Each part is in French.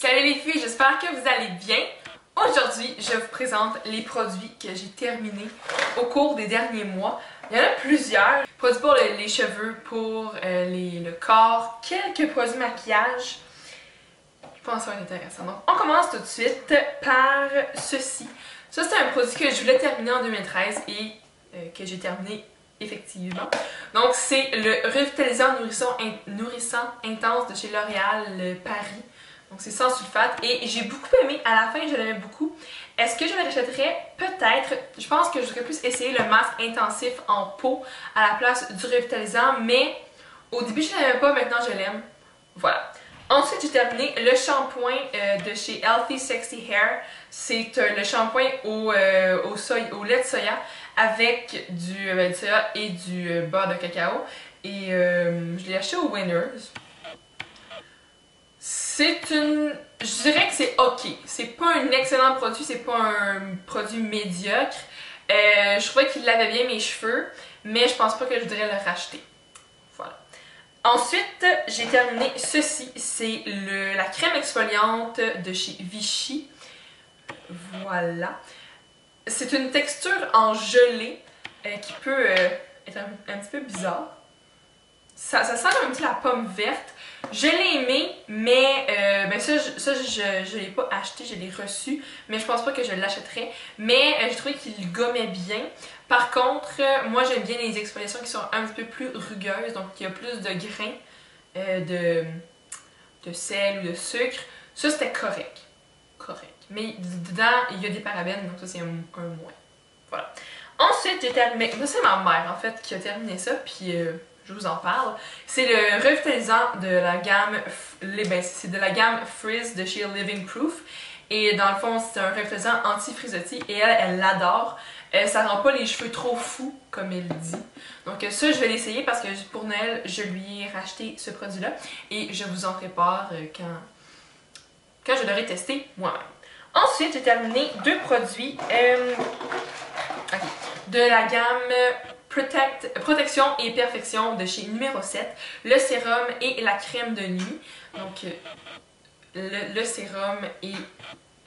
Salut les filles, j'espère que vous allez bien. Aujourd'hui, je vous présente les produits que j'ai terminés au cours des derniers mois. Il y en a plusieurs. Produits pour les cheveux, pour le corps, quelques produits maquillage. Je pense que ça va être intéressant. Donc, on commence tout de suite par ceci. Ça, c'est un produit que je voulais terminer en 2013 et que j'ai terminé effectivement. Donc, c'est le Revitalisant Nourrissant Intense de chez L'Oréal Paris. Donc, c'est sans sulfate et j'ai beaucoup aimé. À la fin, je l'aimais beaucoup. Est-ce que je le rachèterais? Peut-être. Je pense que j'aurais plus essayé le masque intensif en peau à la place du revitalisant, mais au début, je ne l'aimais pas. Maintenant, je l'aime. Voilà. Ensuite, j'ai terminé le shampoing de chez Healthy Sexy Hair. C'est le shampoing au lait de soya avec du soya et du beurre de cacao. Et je l'ai acheté au Winners. Je dirais que c'est ok. C'est pas un excellent produit, c'est pas un produit médiocre. Je trouvais qu'il lavait bien mes cheveux, mais je pense pas que je voudrais le racheter. Voilà. Ensuite, j'ai terminé ceci. C'est la crème exfoliante de chez Vichy. Voilà. C'est une texture en gelée qui peut être un petit peu bizarre. Ça sent comme un petit la pomme verte. Je l'ai aimé, mais je l'ai pas acheté, je l'ai reçu, mais je pense pas que je l'achèterais. Mais j'ai trouvé qu'il gommait bien. Par contre, moi j'aime bien les exfoliations qui sont un petit peu plus rugueuses, donc il y a plus de grains de sel ou de sucre. Ça c'était correct. Mais dedans, il y a des parabènes, donc ça c'est un moins. Voilà. Ensuite, j'ai terminé. Ça c'est ma mère en fait qui a terminé ça, puis je vous en parle. C'est le revitalisant de la gamme, c'est de la gamme Frizz de chez Living Proof. Et dans le fond, c'est un revitalisant anti-frizzotis et elle l'adore. Ça rend pas les cheveux trop fous, comme elle dit. Donc ça, je vais l'essayer parce que pour Noël, je lui ai racheté ce produit-là. Et je vous en prépare quand je l'aurai testé moi-même. Ensuite, j'ai terminé deux produits de la gamme Protection et Perfection de chez Numéro 7, le sérum et la crème de nuit. Donc, le sérum et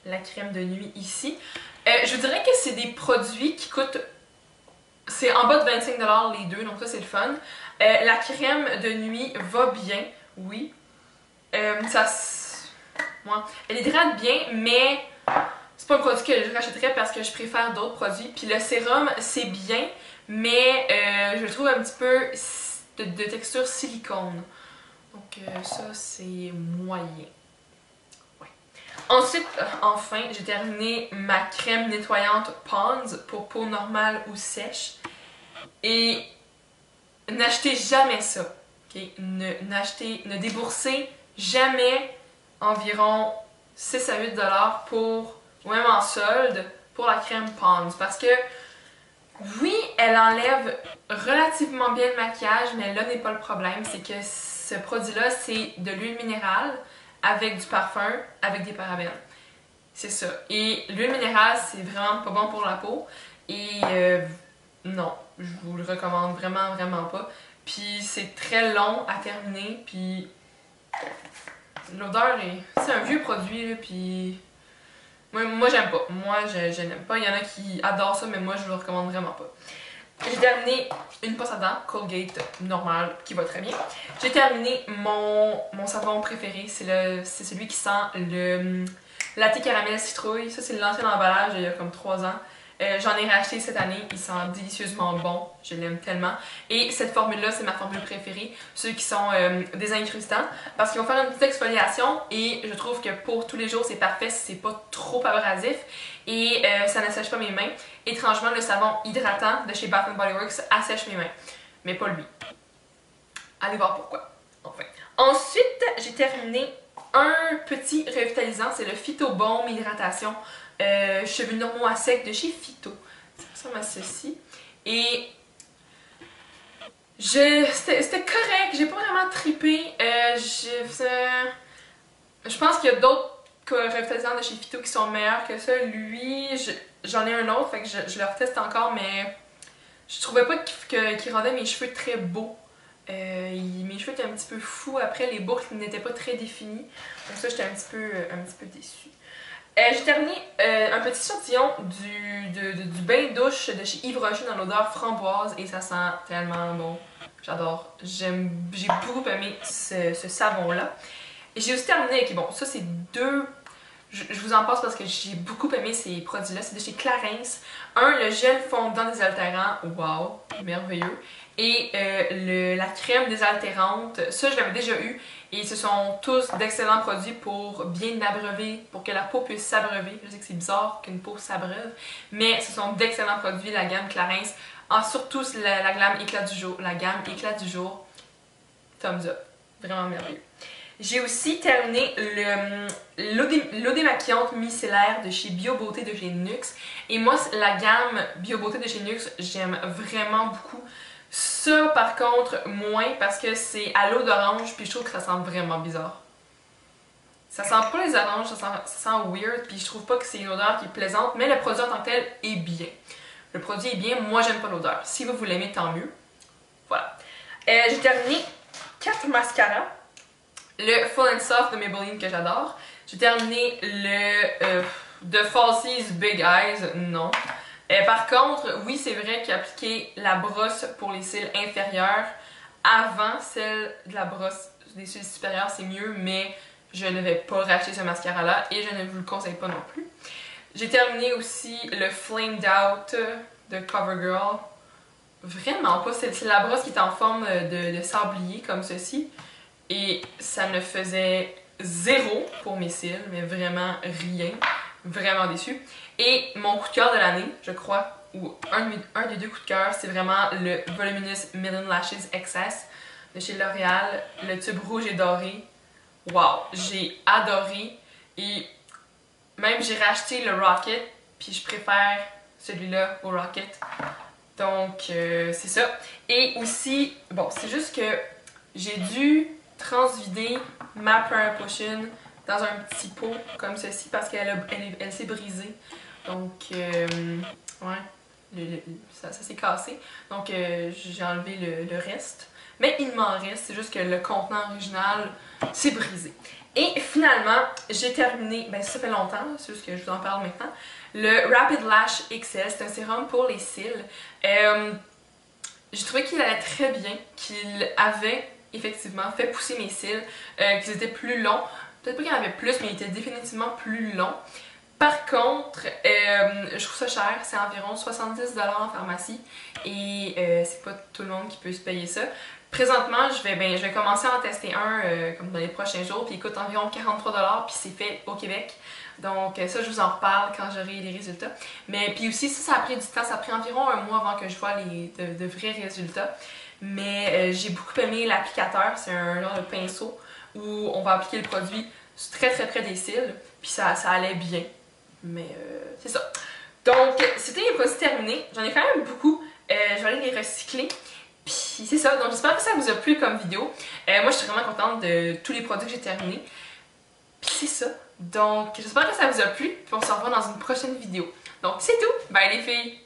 la crème de nuit ici. Je vous dirais que c'est des produits qui coûtent... C'est en bas de 25 $ les deux, donc ça c'est le fun. La crème de nuit va bien, oui. Elle hydrate bien, mais c'est pas un produit que je rachèterais parce que je préfère d'autres produits. Puis le sérum, c'est bien, mais je le trouve un petit peu de texture silicone. Donc ça, c'est moyen. Ouais. Ensuite, enfin, j'ai terminé ma crème nettoyante Pond's pour peau normale ou sèche. Et n'achetez jamais ça. Okay? Ne déboursez jamais environ 6 à 8 $ pour, ou même en solde, pour la crème Pond's. Parce que, oui, elle enlève relativement bien le maquillage, mais là n'est pas le problème. C'est que ce produit-là, c'est de l'huile minérale avec du parfum, avec des parabènes. C'est ça. Et l'huile minérale, c'est vraiment pas bon pour la peau. Et non, je vous le recommande vraiment pas. Puis c'est très long à terminer, puis l'odeur c'est un vieux produit, là, puis moi j'aime pas. Moi je n'aime pas. Il y en a qui adorent ça, mais moi je le recommande vraiment pas. J'ai terminé une brosse à dents Colgate normale qui va très bien. J'ai terminé mon savon préféré, c'est celui qui sent le latte caramel citrouille. Ça c'est l'ancien emballage il y a comme 3 ans. J'en ai racheté cette année, il sent délicieusement bon, je l'aime tellement. Et cette formule-là, c'est ma formule préférée, ceux qui sont désincrustants, parce qu'ils vont faire une petite exfoliation et je trouve que pour tous les jours, c'est parfait si c'est pas trop abrasif et ça n'assèche pas mes mains. Étrangement, le savon hydratant de chez Bath & Body Works assèche mes mains, mais pas lui. Allez voir pourquoi. Enfin. Ensuite, j'ai terminé un petit revitalisant, c'est le Phyto Baume Hydratation. Cheveux normaux à sec de chez Phyto. Ça ressemble à ceci. Et c'était correct, j'ai pas vraiment trippé. Je pense qu'il y a d'autres revitalisants de chez Phyto qui sont meilleurs que ça. Lui, j'en ai un autre, fait que je le reteste encore, mais je trouvais pas qu'il rendait mes cheveux très beaux. Mes cheveux étaient un petit peu fous après, les boucles n'étaient pas très définies. Donc ça, j'étais un petit peu déçue. J'ai terminé un petit échantillon du bain de douche de chez Yves Rocher dans l'odeur framboise et ça sent tellement bon. J'adore. J'ai beaucoup aimé ce savon-là. Et j'ai aussi terminé avec, bon, ça c'est deux... Je vous en passe parce que j'ai beaucoup aimé ces produits-là. C'est de chez Clarins. Le gel fondant désaltérant. Wow, merveilleux. Et la crème désaltérante. Ça, je l'avais déjà eu. Et ce sont tous d'excellents produits pour bien abreuver, pour que la peau puisse s'abreuver. Je sais que c'est bizarre qu'une peau s'abreuve, mais ce sont d'excellents produits, la gamme Clarins. Surtout la gamme Éclat du jour. La gamme Éclat du jour. Thumbs up. Vraiment merveilleux. J'ai aussi terminé l'eau démaquillante micellaire de chez Bio Beauté de chez NYX. Et moi, la gamme Bio Beauté de chez NYX, j'aime vraiment beaucoup. Ça, par contre, moins parce que c'est à l'eau d'orange, puis je trouve que ça sent vraiment bizarre. Ça sent pas les oranges, ça sent weird, puis je trouve pas que c'est une odeur qui est plaisante, mais le produit en tant que tel est bien. Le produit est bien, moi j'aime pas l'odeur. Si vous l'aimez, tant mieux. Voilà. J'ai terminé 4 mascaras. Le Full and Soft de Maybelline que j'adore. J'ai terminé le de Falsies Big Eyes, non. Par contre, oui, c'est vrai qu'appliquer la brosse pour les cils inférieurs avant celle de la brosse des cils supérieurs, c'est mieux, mais je ne vais pas racheter ce mascara-là et je ne vous le conseille pas non plus. J'ai terminé aussi le Flamed Out de CoverGirl. Vraiment pas, c'est la brosse qui est en forme de sablier comme ceci. Et ça ne faisait zéro pour mes cils, mais vraiment rien. Vraiment déçue. Et mon coup de cœur de l'année, je crois, ou un des deux coups de cœur, c'est vraiment le Voluminous Million Lashes XS de chez L'Oréal. Le tube rouge et doré. Wow! J'ai adoré. Et même j'ai racheté le Rocket, puis je préfère celui-là au Rocket. Donc, c'est ça. Et aussi, bon, c'est juste que j'ai dû transvider ma Prayer Potion dans un petit pot comme ceci parce qu'elle s'est brisée. Donc, ouais, ça s'est cassé. Donc, j'ai enlevé le reste. Mais il m'en reste, c'est juste que le contenant original s'est brisé. Et finalement, j'ai terminé, ben ça fait longtemps, c'est juste que je vous en parle maintenant, le Rapid Lash XL, c'est un sérum pour les cils. J'ai trouvé qu'il allait très bien, qu'il avait effectivement fait pousser mes cils, qu'ils étaient plus longs. Peut-être pas qu'il y en avait plus, mais ils étaient définitivement plus longs. Par contre, je trouve ça cher, c'est environ 70$ en pharmacie et c'est pas tout le monde qui peut se payer ça. Présentement, je vais commencer à en tester un comme dans les prochains jours, puis il coûte environ 43$, puis c'est fait au Québec. Donc ça, je vous en reparle quand j'aurai les résultats. Mais puis aussi, ça a pris du temps, ça a pris environ un mois avant que je vois de vrais résultats. Mais j'ai beaucoup aimé l'applicateur, c'est un genre de pinceau où on va appliquer le produit très près des cils, puis ça allait bien. Mais c'est ça. Donc, c'était les produits terminés. J'en ai quand même beaucoup. Je vais aller les recycler. Puis c'est ça. Donc, j'espère que ça vous a plu comme vidéo. Moi, je suis vraiment contente de tous les produits que j'ai terminés. Puis c'est ça. Donc, j'espère que ça vous a plu. Puis on se revoit dans une prochaine vidéo. Donc, c'est tout. Bye les filles!